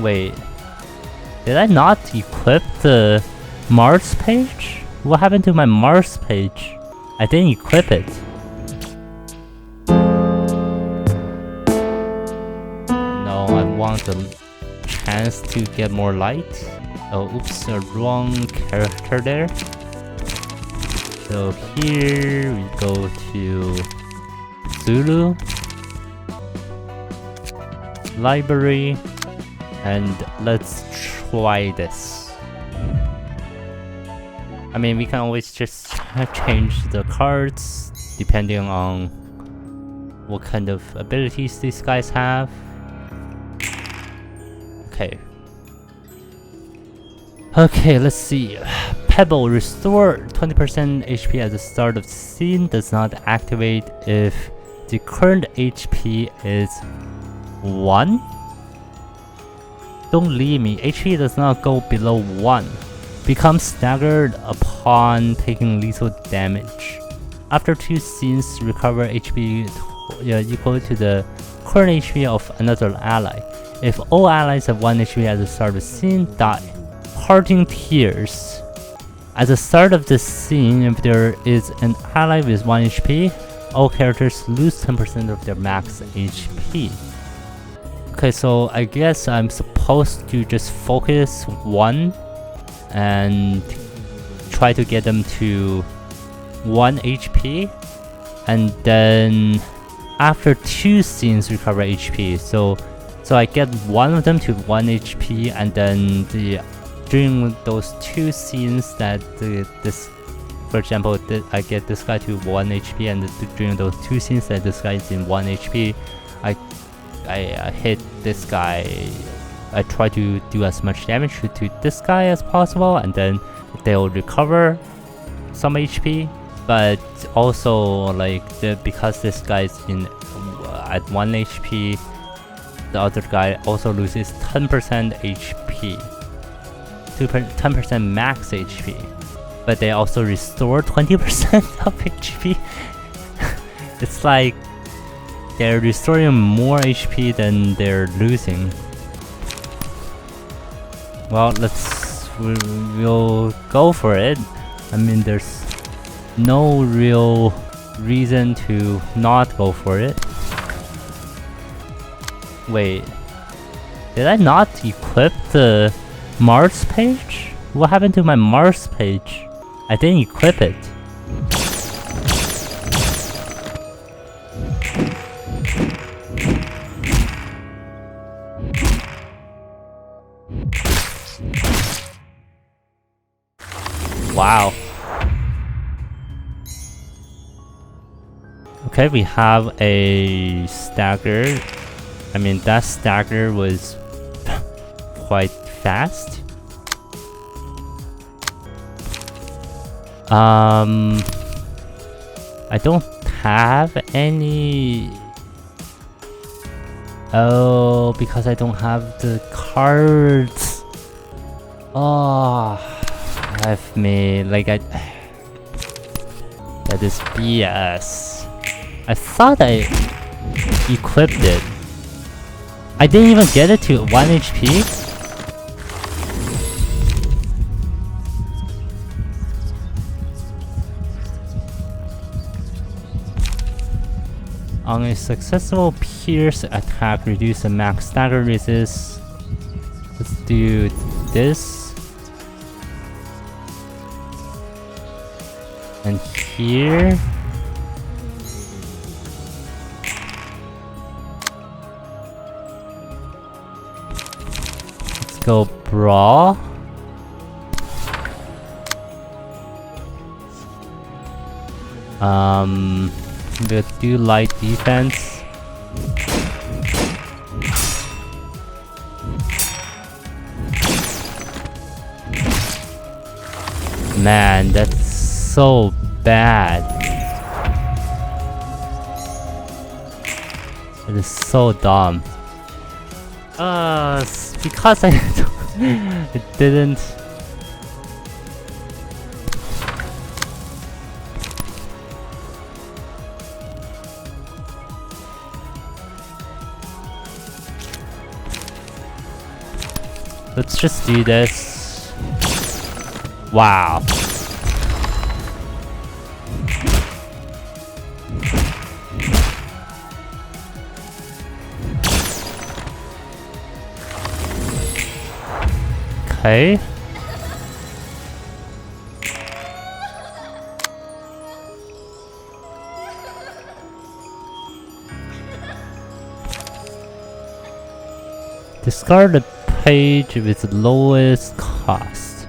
Wait, did I not equip the Mars page? What happened to my Mars page? I didn't equip it. No, I want the chance to get more light. Oh, oops, a wrong character there. So here we go to Zulu, library, and let's try this. I mean, we can always just change the cards depending on what kind of abilities these guys have. Okay, let's see. Pebble, restore 20% HP at the start of the scene, does not activate if the current HP is 1. Don't leave me. HP does not go below 1. Becomes staggered upon taking lethal damage. After 2 scenes, recover HP equal to the current HP of another ally. If all allies have 1 HP at the start of the scene, die. Parting Tears. At the start of the scene, if there is an ally with 1 HP, all characters lose 10% of their max HP. Okay, so I guess I'm supposed to just focus 1 and try to get them to 1 HP, and then after 2 scenes recover HP. So I get one of them to 1 HP, and then during those 2 scenes that for example, I get this guy to 1 HP, and during those 2 scenes that this guy is in 1 HP, I hit this guy. I try to do as much damage to this guy as possible, and then they'll recover some HP. But also, like, because this guy's at 1 HP, the other guy also loses 10% HP, 10% max HP. But they also restore 20% of HP. It's like they're restoring more HP than they're losing. Well, we'll go for it. I mean, there's no real reason to not go for it. Wait, did I not equip the Mars page? What happened to my Mars page? I didn't equip it. Wow. Okay, we have a stagger. I mean, that stagger was quite fast. I don't have any. Oh, because I don't have the cards. Oh, F me. Like, that is BS. I thought I equipped it. I didn't even get it to 1 HP. On a successful pierce attack, reduce the max stagger resist. Let's do this. And here. Let's go brawl. We'll do light defense. Man, that's so bad. It is so dumb. Because I it didn't. Let's just do this. Wow. Okay. Discard the page with the lowest cost.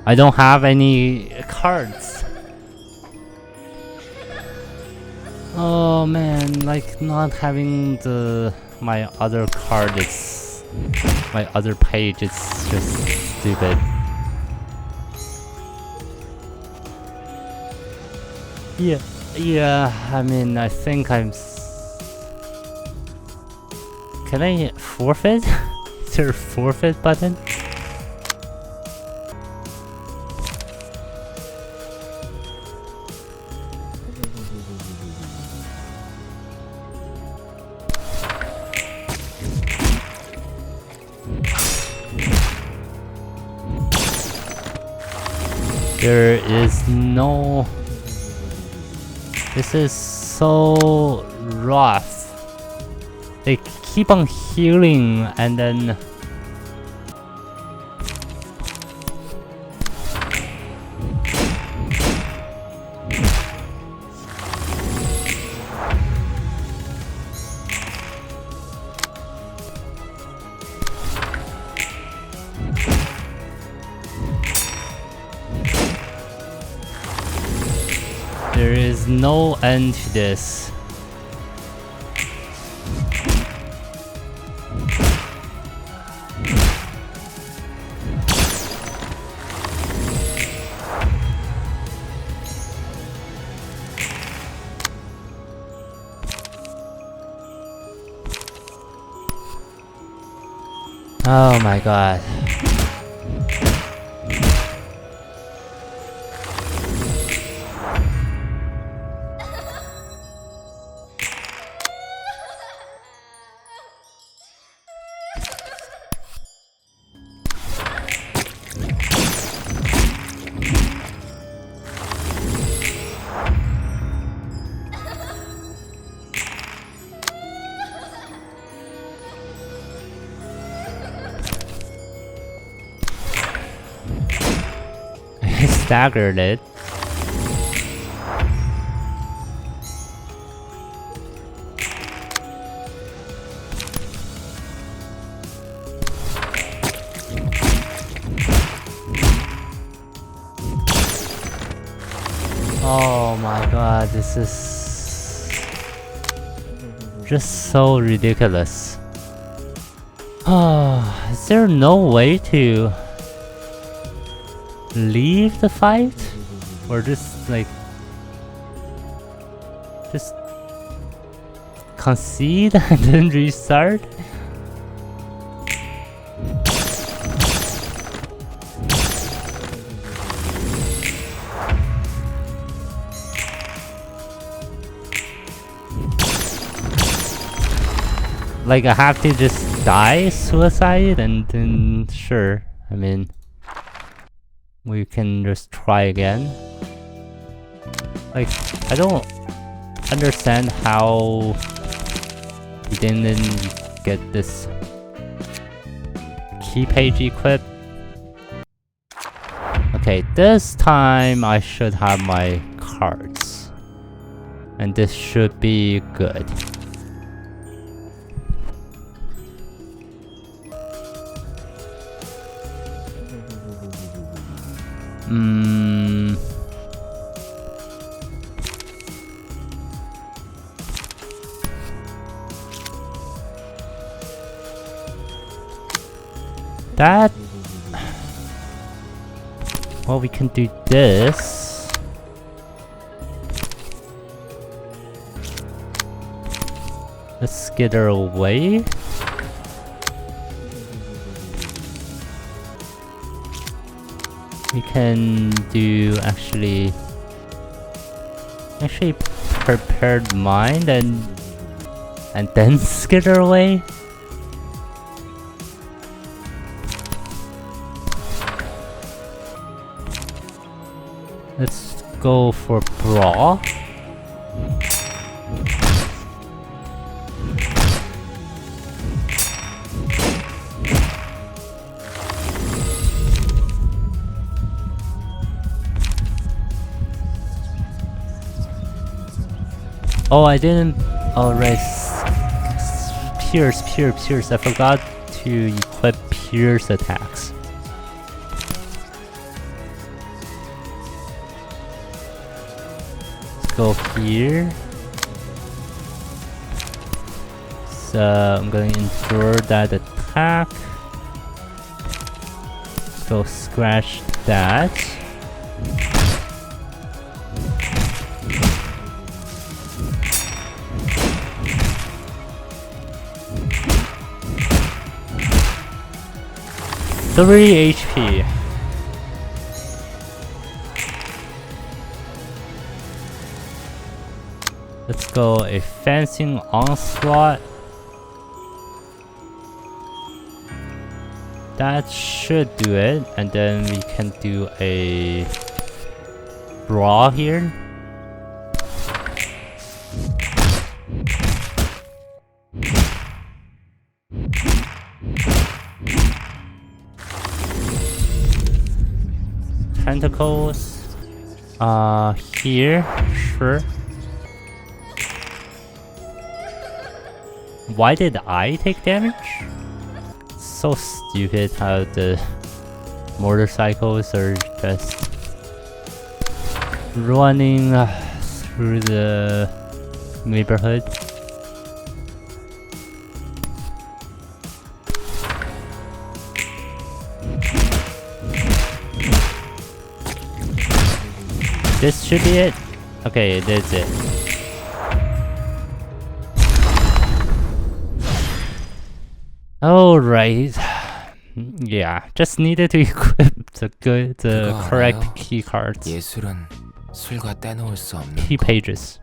I don't have any cards. Oh man, like not having my other card is my other page is just stupid. Yeah, I mean I think can I forfeit? Is there a forfeit button? There is no... This is so rough. They keep on healing and then... There is no end to this. Oh my god. Staggered it. Oh my god, this is just so ridiculous. Oh, is there no way to leave the fight? Or just like just concede and then restart? Like I have to just die suicide and then sure, I mean we can just try again. Like, I don't understand how we didn't get this key page equipped. Okay, this time I should have my cards. And this should be good. That... Well, we can do this. Let's get her away. We can do actually prepared mind and then skitter away. Let's go for brawl. Oh, I didn't. Alright. Pierce. I forgot to equip pierce attacks. Let's go here. So I'm going to endure that attack. Let's go scratch that. Three HP. Let's go a fencing onslaught. That should do it, and then we can do a brawl here. Tentacles. Here, sure. Why did I take damage? So stupid how the motorcycles are just running through the neighborhood. This should be it. Okay, that's it. Alright. Yeah, just needed to equip the correct key cards. Key pages.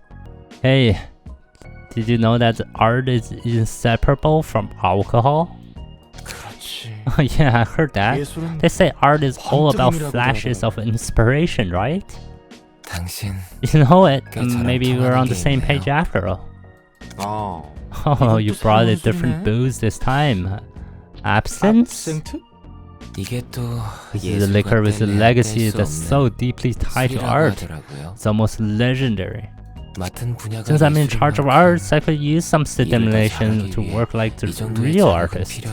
Hey, did you know that art is inseparable from alcohol? Oh yeah, I heard that. They say art is all about flashes of inspiration, right? You know it. Maybe we're on the same page after all. Oh, you brought a different booze this time. Absinthe? This is a liquor with a legacy that's so deeply tied to art. It's almost legendary. Since I'm in charge of arts, I could use some stimulation to work like the real artist.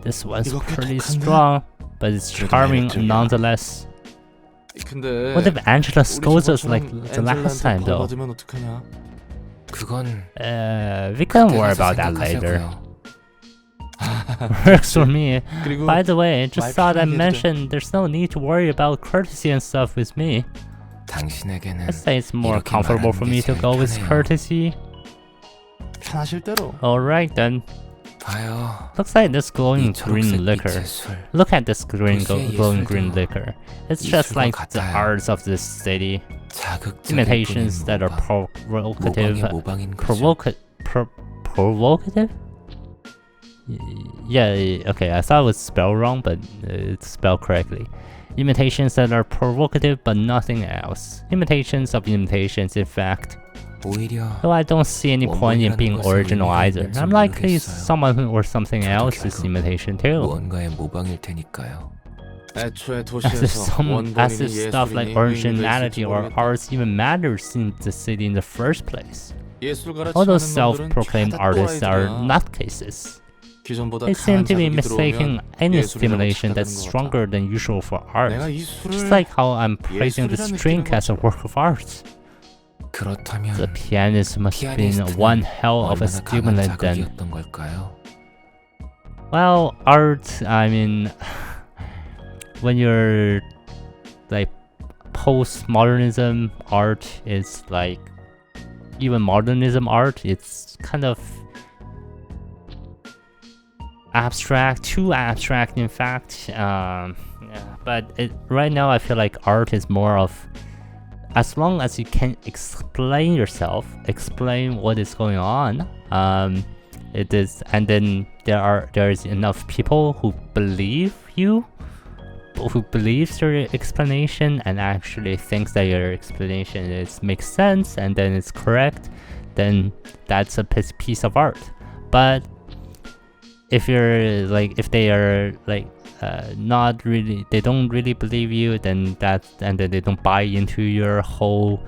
This one's pretty strong, but it's charming nonetheless. What if Angela scolds us like the last time though? We can worry about that later. Works for me. By the way, just thought I mentioned there's no need to worry about courtesy and stuff with me. I'd say it's more comfortable for me to go with courtesy. Alright then. Looks like this glowing green liquor. Look at this glowing green liquor. It's just like the arts of this city. Imitations that are provocative. Provocative? Yeah, okay, I thought it was spelled wrong, but it's spelled correctly. Imitations that are provocative, but nothing else. Imitations of imitations, in fact. Though I don't see any point in being original either. I'm likely someone or something else's imitation too. As if stuff like originality or arts even matters in the city in the first place. All those self-proclaimed artists are nutcases. They seem to be mistaking any stimulation that's stronger than usual for art. Just like how I'm praising the string as a work of art. The pianist must have been one hell of a stimulant then. Well, art, I mean, when you're like postmodernism art is like, even modernism art, it's kind of, abstract, too abstract in fact. But right now I feel like art is more of, as long as you can explain yourself, explain what is going on, it is, and then there is enough people who believe you, who believes your explanation and actually thinks that your explanation makes sense and then it's correct, then that's a piece of art. But if you're like, if they are like not really, they don't really believe you, then and then they don't buy into your whole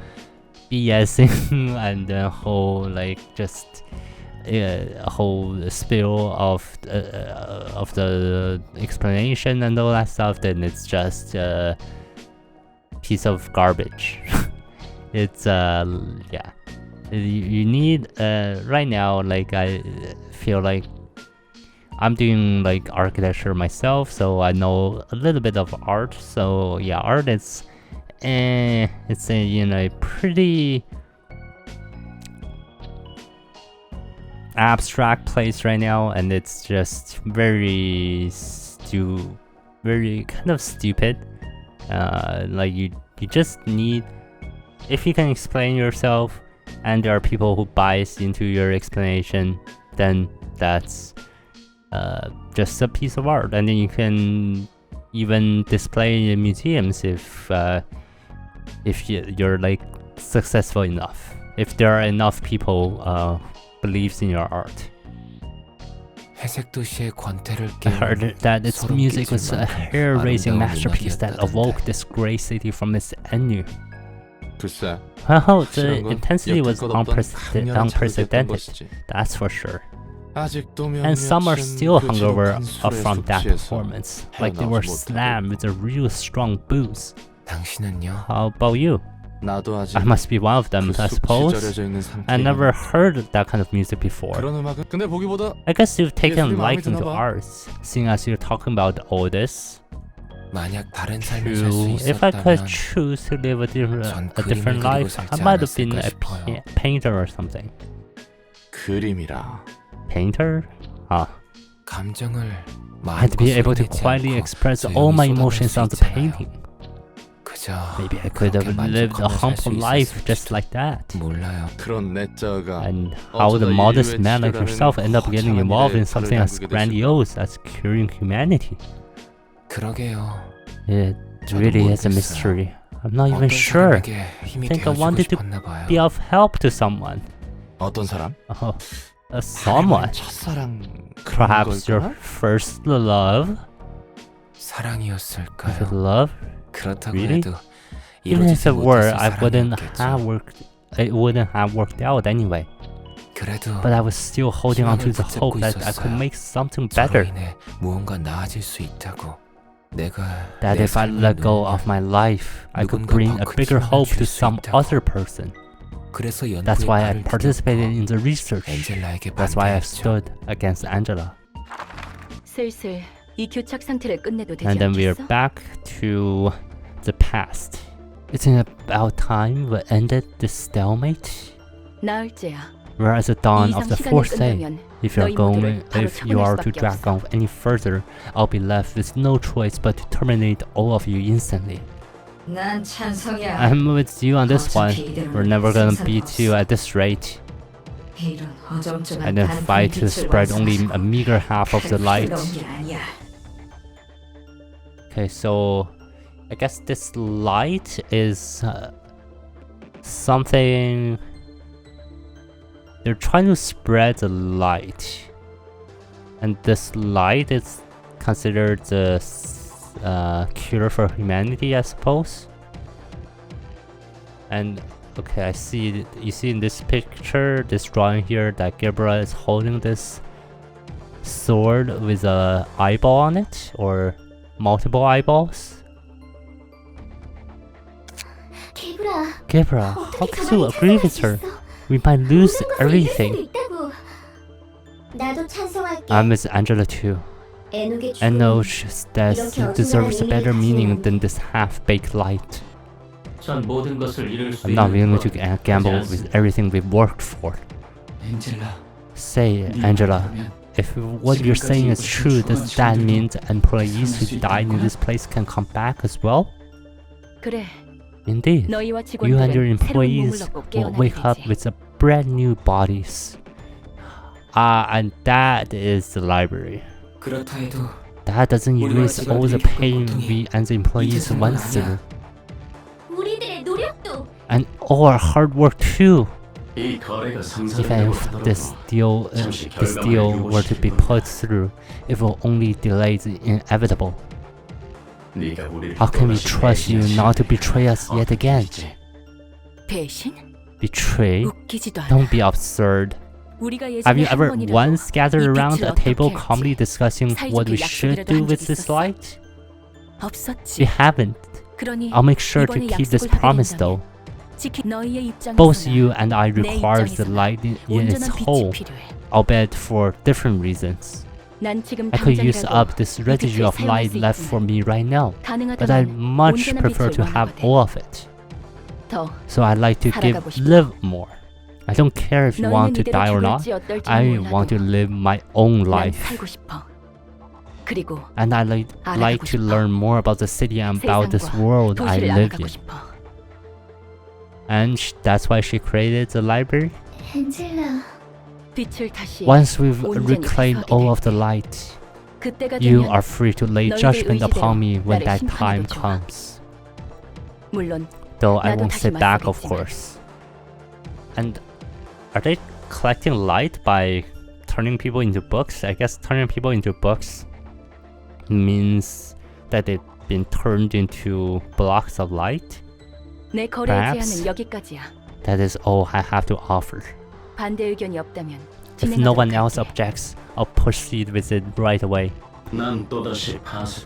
BSing and the whole like just a whole spill of the explanation and all that stuff, then it's just a piece of garbage. It's yeah, you need right now, like I feel like I'm doing like architecture myself, so I know a little bit of art. So yeah, art is it's a, you know, pretty abstract place right now, and it's just very kind of stupid. Like you just need, if you can explain yourself and there are people who buys into your explanation, then that's just a piece of art, and then you can even display in museums if you're like successful enough, if there are enough people believes in your art. I heard that its music was a hair-raising masterpiece that awoke this grey city from its ennui. Well, the intensity was unprecedented, that's for sure. And some are still hungover from that performance, like they were slammed with a real strong booze. How about you? I must be one of them, I suppose. I never heard that kind of music before. I guess you've taken a liking to arts, seeing as you're talking about all this. True, if I could choose to live a different life, I might have been a painter or something. Painter? Ah. I'd be able to quietly express all my emotions on the painting. Maybe I could have lived a humble life just like that. And how would a modest man like yourself end up getting involved in something as grandiose as curing humanity? It really is a mystery. I'm not even sure. I think I wanted to be of help to someone. Oh, someone? Perhaps your first love? Was it love? Really? Even if it were, it wouldn't have worked out anyway. But I was still holding on to the hope that I could make something better. That if I let go of my life, I could bring a bigger hope to some other person. That's why I participated in the research. That's why I stood against Angela. And then we are back to the past. Isn't it about time we ended this stalemate? We're at the dawn of the fourth day. If you are to drag on any further, I'll be left with no choice but to terminate all of you instantly. I'm with you on this one. We're never gonna beat you at this rate. And then fight to spread only a meager half of the light. Okay, so I guess this light is something. They're trying to spread the light, and this light is considered the cure for humanity, I suppose. And okay, I see. You see in this picture, this drawing here, that Gabriel is holding this sword with a eyeball on it, or multiple eyeballs. Gabriel, how could you agree with her? We might lose everything. I'm with Angela too. Enosh's death deserves a better meaning than this half-baked light. I'm not willing to gamble with everything we've worked for. Say, Angela, if if what you're saying is true, does that mean the employees who died in this place can come back as well? 그래. Indeed, you and your employees will wake up with a brand new bodies. And that is the library. That doesn't erase all the pain we and the employees went through. And all our hard work too. If this deal were to be put through, it will only delay the inevitable. How can we trust you not to betray us yet again? Betray? Don't be absurd. Have you ever once gathered around a table calmly discussing what we should do with this light? We haven't. I'll make sure to keep this promise though. Both you and I require the light in its whole, albeit for different reasons. I could use up this residue of light left for me right now, but I'd much prefer to have all of it. So I'd like to live more. I don't care if you want to die or not. I want to live my own life. And I'd like to learn more about the city and about this world I live in. And that's why she created the library? Once we've reclaimed all of the light, you are free to lay judgment upon me when that time comes. Though I won't sit back, of course. And are they collecting light by turning people into books? I guess turning people into books means that they've been turned into blocks of light. Perhaps that is all I have to offer. If no one else objects, I'll proceed with it right away.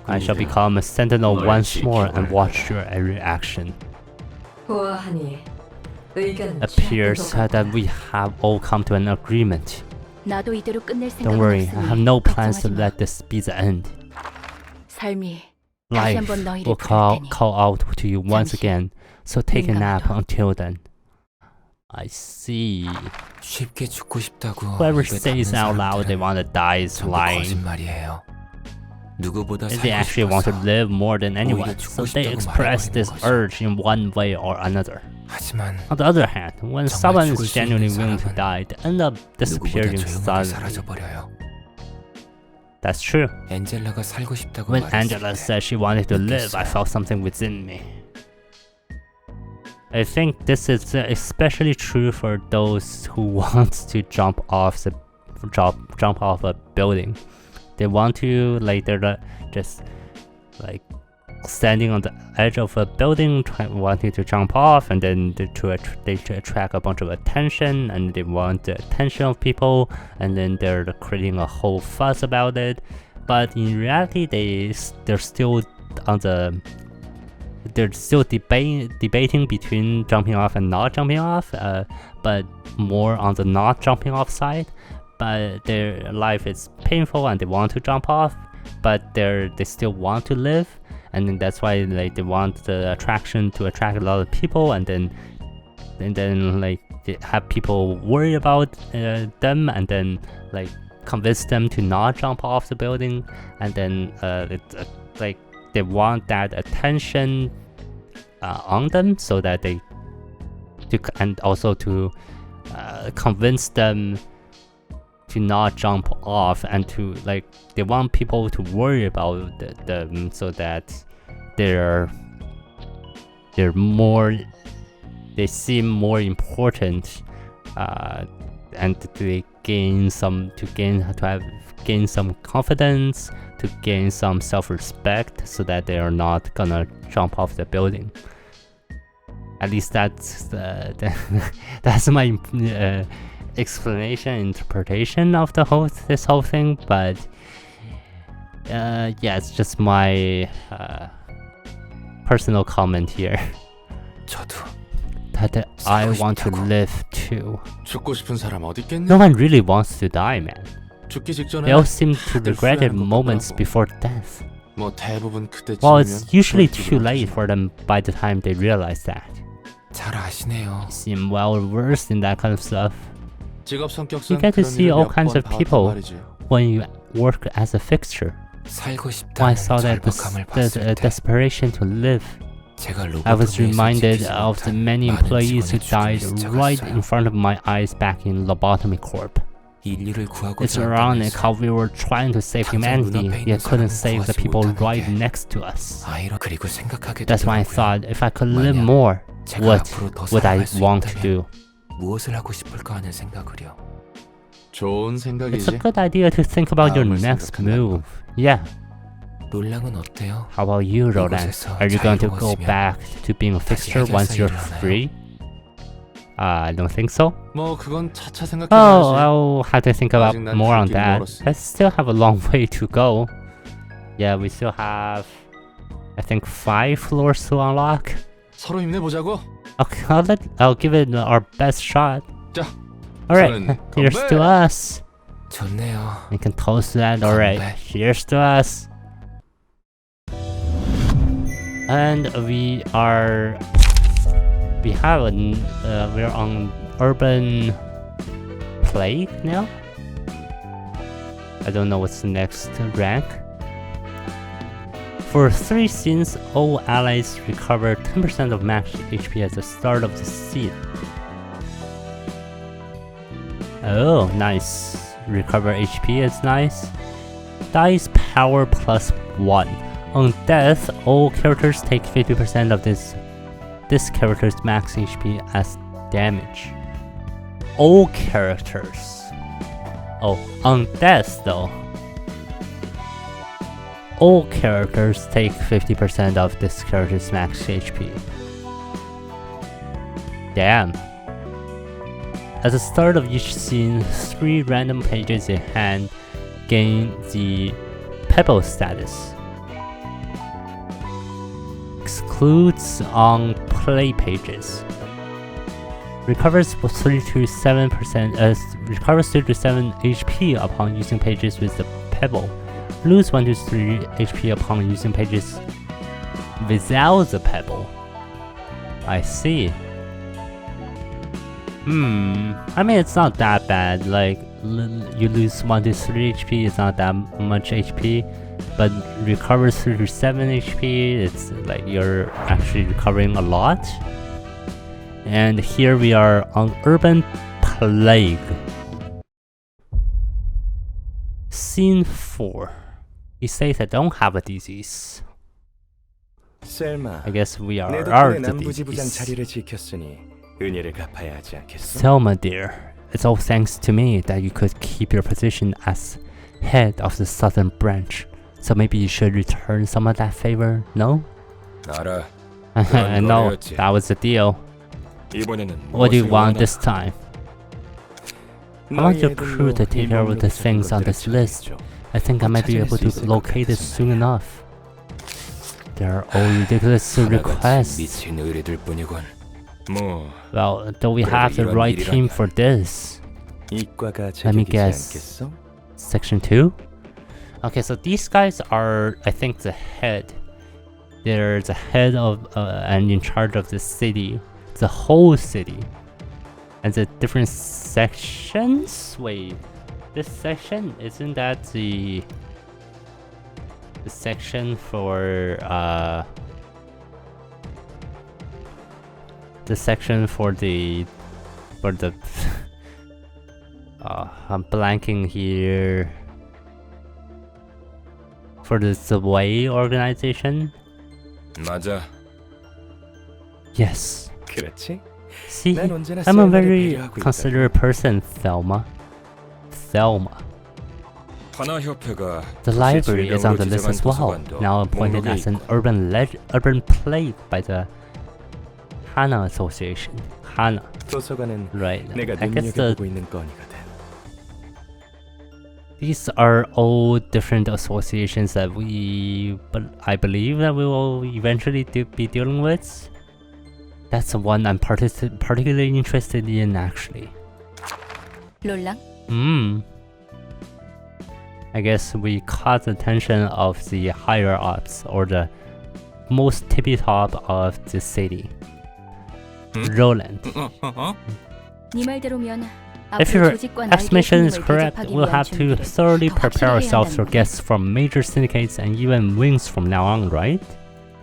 I shall become a sentinel once more and watch your every action. Appears that we have all come to an agreement. Don't worry, I have no plans to let this be the end. Life will call out to you once again, so take a nap until then. I see. Whoever says out loud they want to die is lying. They actually want to live more than anyone, so they express this urge in one way or another. On the other hand, when someone is genuinely willing to die, they end up disappearing suddenly. That's true. When Angela said she wanted to live, I felt something within me. I think this is especially true for those who want to jump off a building. They want to, like, they're just like standing on the edge of a building, wanting to jump off, and then to attract a bunch of attention, and they want the attention of people, and then they're creating a whole fuss about it. But in reality, they're still debating between jumping off and not jumping off, but more on the not jumping off side. But their life is painful and they want to jump off, but they still want to live, and then that's why they want the attraction to attract a lot of people, and then like they have people worry about them, and then like convince them to not jump off the building, and then like they want that attention on them, so that and also to convince them to not jump off, and to like they want people to worry about them, so that they seem more important, and to gain some confidence, to gain some self-respect, so that they are not gonna jump off the building. At least that's that's my interpretation of this whole thing. But yeah, it's just my personal comment here. That I want to live too. No one really wants to die, man. They all seem to regret it moments before death. Well, it's usually too late for them by the time they realize that. You seem well versed in that kind of stuff. You get to see all kinds of people. when you work as a fixture. When I saw that the desperation to live, I was reminded of the many employees who died right in front of my eyes back in Lobotomy Corp. It's ironic how we were trying to save humanity, yet couldn't save the people right next to us. That's why I thought, if I could live more, what would I want to do? It's a good idea to think about your next move. Yeah. How about you, Roland? Are you going to go back to being a fixture once you're free? I don't think so. Oh, I'll have to think about more on that. I still have a long way to go. Yeah, we still have, I think, 5 floors to unlock. Okay, I'll give it our best shot. Alright, here's to us. We can toast that. Alright, here's to us. And we're on urban plague now. I don't know what's the next rank. For 3 scenes, all allies recover 10% of max HP at the start of the scene. Oh, nice. Recover HP is nice. Dice power +1. On death, all characters take 50% of this character's max HP as damage. All characters. Oh, on death though. All characters take 50% of this character's max HP. Damn. At the start of each scene, 3 random pages in hand gain the Pebble status. Excludes on play pages. Recovers 3 to 7%. Recovers 3 to 7 HP upon using pages with the Pebble. Lose 1 to 3 HP upon using pages without the Pebble. I see. I mean, it's not that bad. Like, you lose 1 to 3 HP, it's not that much HP. But recovers 3 to 7 HP, it's like you're actually recovering a lot. And here we are on Urban Plague. Scene 4. He says I don't have a disease. I guess we are the disease. Selma dear, it's all thanks to me that you could keep your position as head of the southern branch. So maybe you should return some of that favor, no? I know, that was the deal. What do you want this time? I want your crew to take care of the things on this list. I think I might be able to locate it soon enough. They are all ridiculous requests. Well, do we have the right team for this? Let me guess. Section 2? Okay, so these guys are, I think, the head. They're the head of and in charge of the city, the whole city. And the different sections? Wait, this section, isn't that the section for the section for the I'm blanking here. For the Subway organization? 맞아. Yes. 그렇지? See, I'm a very considerate person, Thelma. The library is on the list as well, now appointed as an urban plague by the Hana Association. Hana. Right. I guess these are all different associations that I believe that we will eventually be dealing with. That's the one I'm particularly interested in, actually. I guess we caught the attention of the higher ups, or the most tippy top of the city. Roland. 네 말대로면 If your estimation is correct, we'll have to thoroughly prepare ourselves for guests from major syndicates and even wings from now on, right?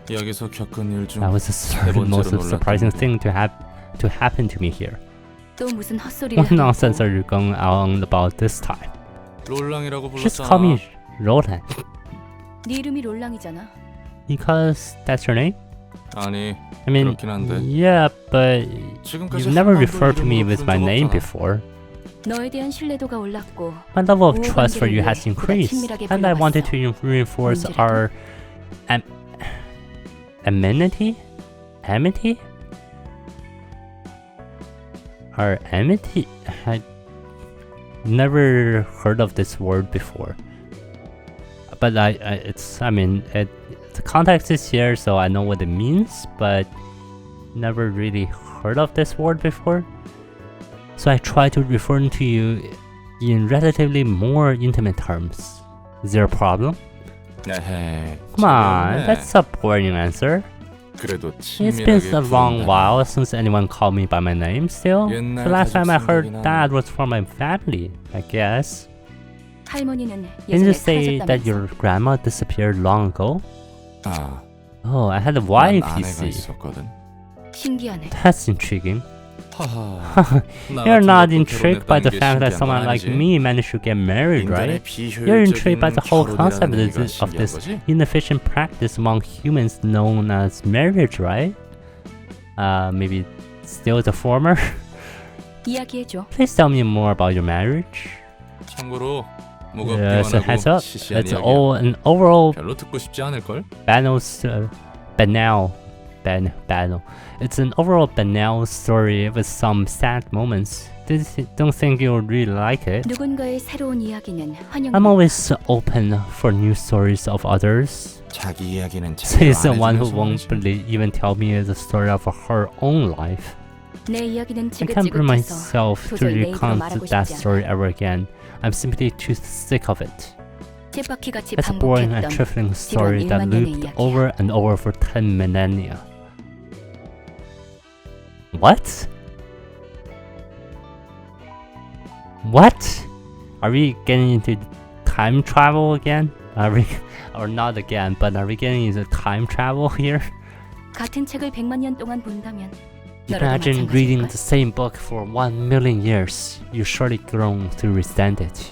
여기서 겪은 일 중 That was the third most surprising thing to happen to me here. 또 무슨 헛소리를 What nonsense are you going on about this time? 롤랑이라고 Just call me 불렀잖아. Roland. 네 이름이 롤랑이잖아. Because that's your name? 아니, I mean, 그렇긴 한데. yeah, but 지금까지 you've never 한 번도 referred to me 이름으로 with 부른 my 적 name 없잖아. before. 너에 대한 신뢰도가 올랐고 My level of trust for you has increased, and I wanted to reinforce our amenity? Amity? Our amity? I never heard of this word before. But the context is here, so I know what it means, but never really heard of this word before. So I try to refer to you in relatively more intimate terms. Is there a problem? 에헤이, Come on, 재미없네. that's a boring answer. 그래도 It's been 친밀하게 a long 부른다니. while since anyone called me by my name still. 옛날 The last time I 가족 heard 생각이 that 나네. was from my family, I guess. 할머니는 Didn't 예전에 you say that 사라졌다면서. your grandma disappeared long ago? 아, Oh, I had a 난 wife, you 아내가 see. 있었거든. 신기하네. That's intriguing. 하하. 나 You're 같은 not 것도 intrigued by the 결혼했다는 게 fact that 신기한 someone 건 like 아니지? me managed to get married, right? 인간의 You're intrigued by the whole 비효율적인 concept 결혼이라는 얘기가 of 신기한 this 거지? inefficient practice among humans known as marriage, right? Maybe still the former? 이야기해줘. Please tell me more about your marriage. 참고로 Yes, a heads 무겁기만 하고 up. 시시한 It's 이야기야. all an overall 별로 듣고 싶지 않을걸? banal. It's an overall banal story with some sad moments. Don't think you'll really like it. 누군가의 새로운 이야기는 환영. I'm always open for new stories of others. 자기 이야기는 Says the 제대로 안 one who 해주는 won't 소문이지. believe, even tell me the story of her own life. 내 이야기는 I can't bring 지긋지긋해서 myself to 도저히 내 입으로 recount 말하고 that 싶지 story ever again. I'm simply too sick of it. 쳇바퀴같이 It's a boring and 반복했던 trifling story that 1만 년의 looped 이야기야. over and over for 10 millennia. What? What? Are we getting into time travel again? Are we, or not again, but are we getting into time travel here? 같은 책을 100만 년 동안 본다면 너라도 Imagine reading 마찬가지일걸. the same book for 1 million years. You surely grown to resent it.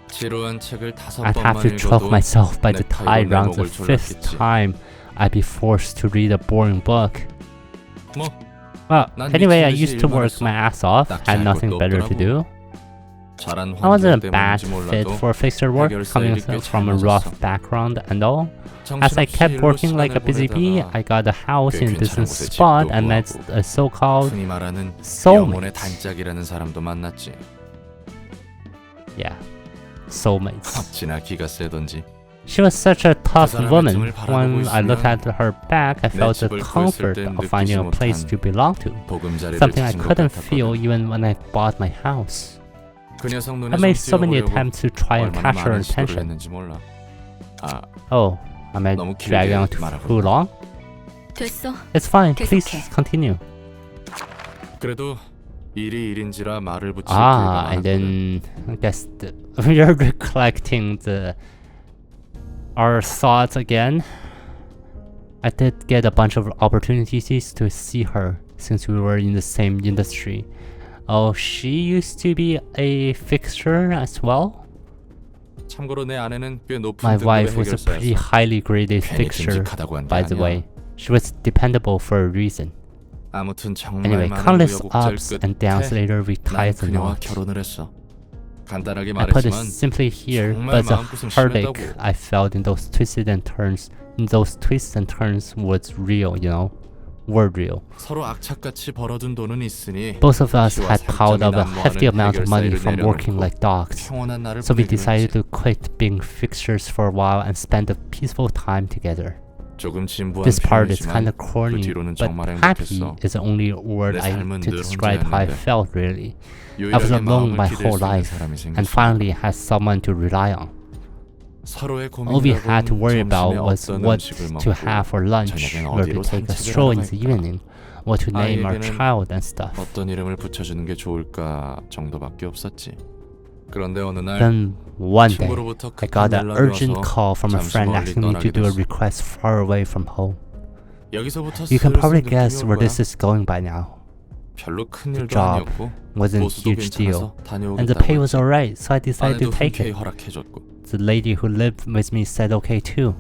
지루한 책을 다섯 I'd have to 번만 choke 읽어도 myself by the 넥타이로 time 내 around the 목을 5th 졸랐겠지. time I'd be forced to read a boring book. 뭐, Well, 난 anyway, I 미친 듯이 used to 일만 work 했어. my ass off. 딱히 Had 할 nothing 것도 better to 없더라고. do. 잘한 I wasn't a 환경 bad 때문인지 fit 몰라도 for fixer work, 해결사 coming 일이 꽤 from a 잘 rough 맞았어. background and all. As I 정신없이 kept 일로 working like a 시간을 busy bee, 보내다가 I got a house 꽤 in a 괜찮은 distant 곳에 spot 집도 and met 구하고 a so-called 흔히 말하는 영혼의 soulmate. 단짝이라는 사람도 만났지. Yeah, soulmates. 어찌나 기가 세던지. She was such a tough 사람의 woman. 틈을 바라보고 When I looked 있으면 at her back, I felt the 집을 comfort 구했을 땐 of finding a 느끼지 place 못한 to belong to. 보금자리를 Something I 찾은 것 couldn't feel 같았거든. even when I bought my house. 그 녀석 눈에 I made 좀 so many 띄워보려고 attempts to try and 얼마나 capture her 많은 시도를 attention. 했는지 몰라. 아, Oh, am I 너무 길게 dragging on too 말하고 long? 됐어. It's fine. 계속해. Please continue. 그래도 일이 일인지라 말을 붙일 Ah, 기회가 and 많았거든. then I guess you're recollecting our thoughts again. I did get a bunch of opportunities to see her since we were in the same industry. Oh, she used to be a fixture as well? 참고로 내 아내는 꽤 높은 My 등급의 wife was a pretty 해결사였어. highly graded 괜히 fixture, 듬직하다고 한 게 by the 아니야. way. She was dependable for a reason. 아무튼 정말 Anyway, 많은 countless 우여곡절 ups and downs 끝에 later we 난 tied the 그녀와 knot. 결혼을 했어. 간단하게 I put it 말했지만 simply here, 정말 but the 마음고생 heartache 심했다고. I felt in those twists and turns was real, you know, were real. 서로 악착같이 벌어둔 돈은 있으니 Both of us 피와 had piled up a 살점이 hefty amount of money 해결사 from 일을 working 내려놓고 like dogs. 평온한 날을 So we 보내기로 decided 했지. to quit being fixtures for a while and spend a peaceful time together. 조금 진부한 This part is kind 표현이지만 of corny, 뒤로는 but 정말 happy 행복했어. is the only word 내 삶은 to 늘 describe how I 혼자였는데 felt really. I was 유일하게 alone 마음을 my 기댈 whole 수 있는 life 사람이 and 생겼어. finally had someone to rely on. 서로의 All we had to 고민이라곤 worry about 점심에 was 어떤 what 음식을 to 먹고 have for lunch, 저녁엔 where to 어디로 take a 산책을 stroll in the 하러 evening, what to name our 아이에게는 child and stuff. 어떤 이름을 붙여주는 게 좋을까 정도밖에 없었지. 그런데 어느 날 Then one day, 친구로부터 I got 급한 an 연락이 urgent 와서 call from a 잠시 friend 멀리 asking me to 떠나게 do a 됐어. request far away from home. 여기서부터 You can 슬슬 probably 느낌이 guess 올 where 거야. this is going by now. 별로 큰 The 일도 job 아니었고 wasn't a 보수도 huge deal, 괜찮아서 and the pay 다녀오겠다고 was 했지. alright, so I decided to 아내도 take 흔쾌히 it. 허락해줬고 The lady who lived with me said okay too.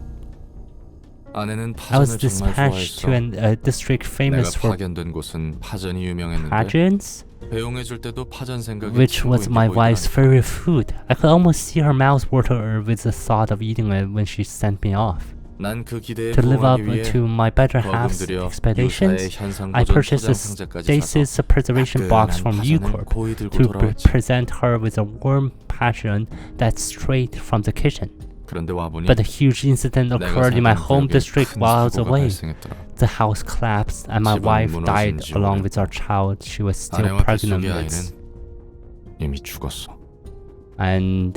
아내는 I was 파전을 정말 dispatched 좋아했어. to a district 내가 famous for 파견된 곳은 파전이 유명했는데 pageants, 배웅해줄 때도 파전 생각이 which was 친구인데 my wife's 보이더라니까. favorite food. I could almost see her mouth water with the thought of eating it when she sent me off. 난 그 기대에 To live up 부응하기 위해 to my better 거금 half's 들여 유사의 expectations, 현상 I 보존 purchased a 포장 상자까지 stasis 사서 preservation box from 따끈한 파전을 U-Corp 고이 들고 to 돌아왔지. present her with a warm passion that's straight from the kitchen. 그런데 와보니 But a huge incident 내가 occurred in my 살던 home 구역에 district 큰 while I was 사고가 away. 발생했더라. The house collapsed and my 집안이 wife 무너진 died 지 along 오래. with our child she was still 아내와 pregnant 뱃속의 with. 아이는 이미 죽었어. And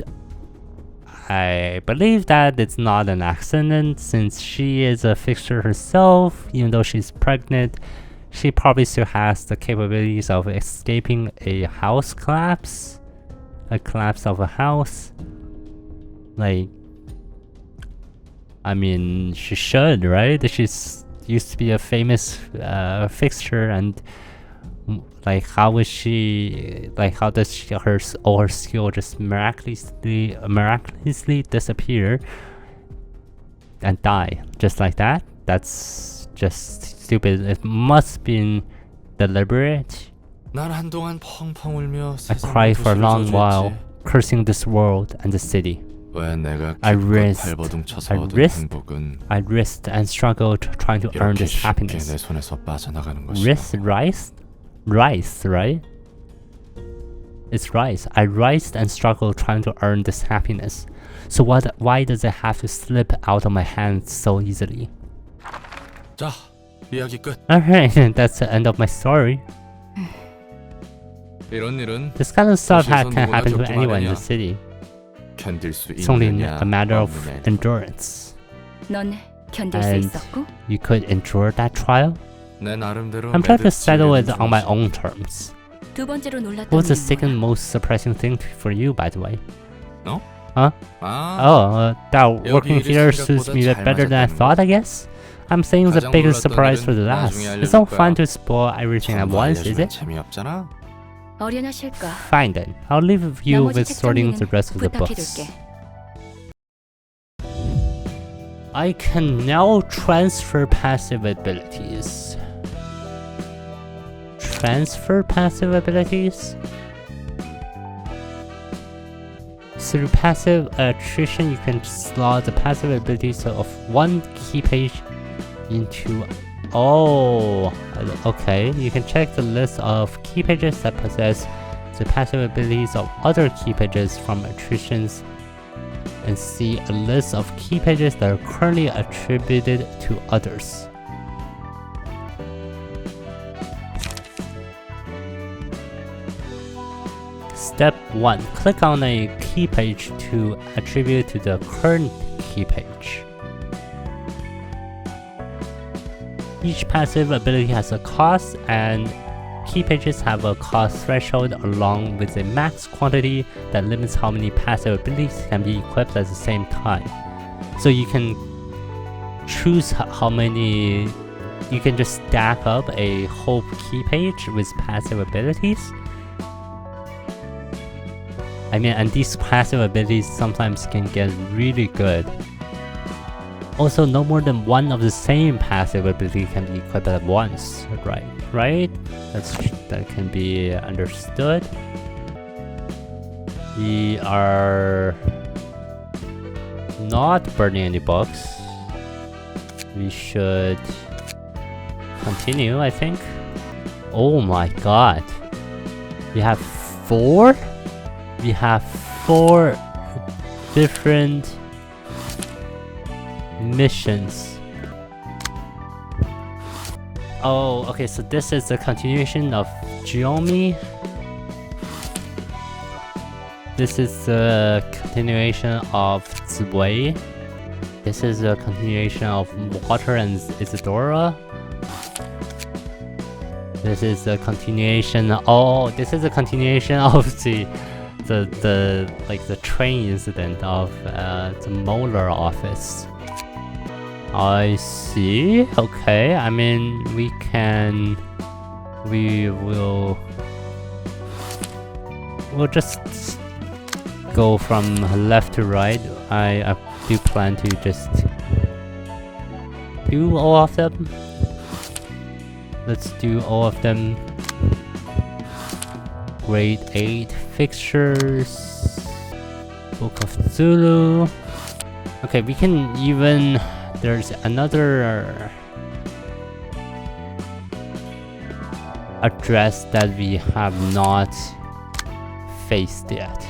I believe that it's not an accident since she is a fixture herself. Even though she's pregnant, she probably still has the capabilities of escaping a house collapse. A collapse of a house. Like, I mean, she should, right? She's used to be a famous fixture, and like, how is she? Like, how does she, all her skill just miraculously disappear and die just like that? That's just stupid. It must been deliberate. 난 한동안 펑펑 울며 I cried for a long while, cursing this world and the city. 왜 내가 I 기껏 risked, 발버둥쳐서 I 얻은 risked, 행복은 I risked and struggled trying to earn 이렇게 this 쉽게 happiness. 내 손에서 빠져나가는 것이다. Rice, right? It's rice. I riced and struggled trying to earn this happiness. So why does it have to slip out of my hands so easily? 자, 이야기 끝. Alright, that's the end of my story. 이런 일은 This kind of stuff 도시에선 can 누구나 happen to 겪기 anyone in the 마련이야. city. 견딜 수 It's only 있느냐 a matter of 없느냐에 넌 endurance. 견딜 수 And 있었고 you could endure that trial? 내 나름대로 I'm trying to 매듭 settle it 지으려는 on my 중이지. own terms. 두 번째로 놀랐던 What was the 일은 second 뭐야? most surprising thing for you, by the way? 아, That working 일이 here suits me a bit 생각보다 잘 better than I 맞았다는 thought, I guess. I'm saying the 가장 biggest 놀랐던 surprise for 일은 the last. 나중에 It's not 알려줄 fun 거야. to spoil everything at 전부 once, is 알려주면 it? 재미없잖아. 어려나 실까? Fine then. I'll leave you 나머지 with sorting the 책장 rest of the 부탁해 books. 둘게. I can now transfer passive abilities. Transfer passive abilities? Through passive attrition, you can slot the passive abilities of one key page into... Oh, okay. You can check the list of key pages that possess the passive abilities of other key pages from attritions and see a list of key pages that are currently attributed to others. Step 1. Click on a key page to attribute to the current key page. Each passive ability has a cost, and key pages have a cost threshold along with a max quantity that limits how many passive abilities can be equipped at the same time. So you can choose how many. You can just stack up a whole key page with passive abilities. I mean, and these passive abilities sometimes can get really good. Also, no more than one of the same passive ability can be equipped at once, right? That can be understood. We are not burning any books. We should continue, I think. Oh my god. We have 4? We have 4 different missions. Oh, okay, so this is the continuation of Geomi. This is a continuation of Ziwei. This is a continuation of Water and Isadora. This is a continuation. Oh, this is a continuation of the train incident of the Molar office. I see. Okay, I mean we'll just go from left to right. I do plan to just do all of them. Let's do all of them. Grade 8 fixtures. Book of Zulu. Okay, we can even... There's another address that we have not faced yet.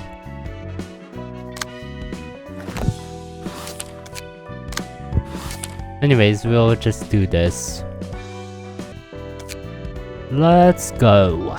Anyways, we'll just do this. Let's go.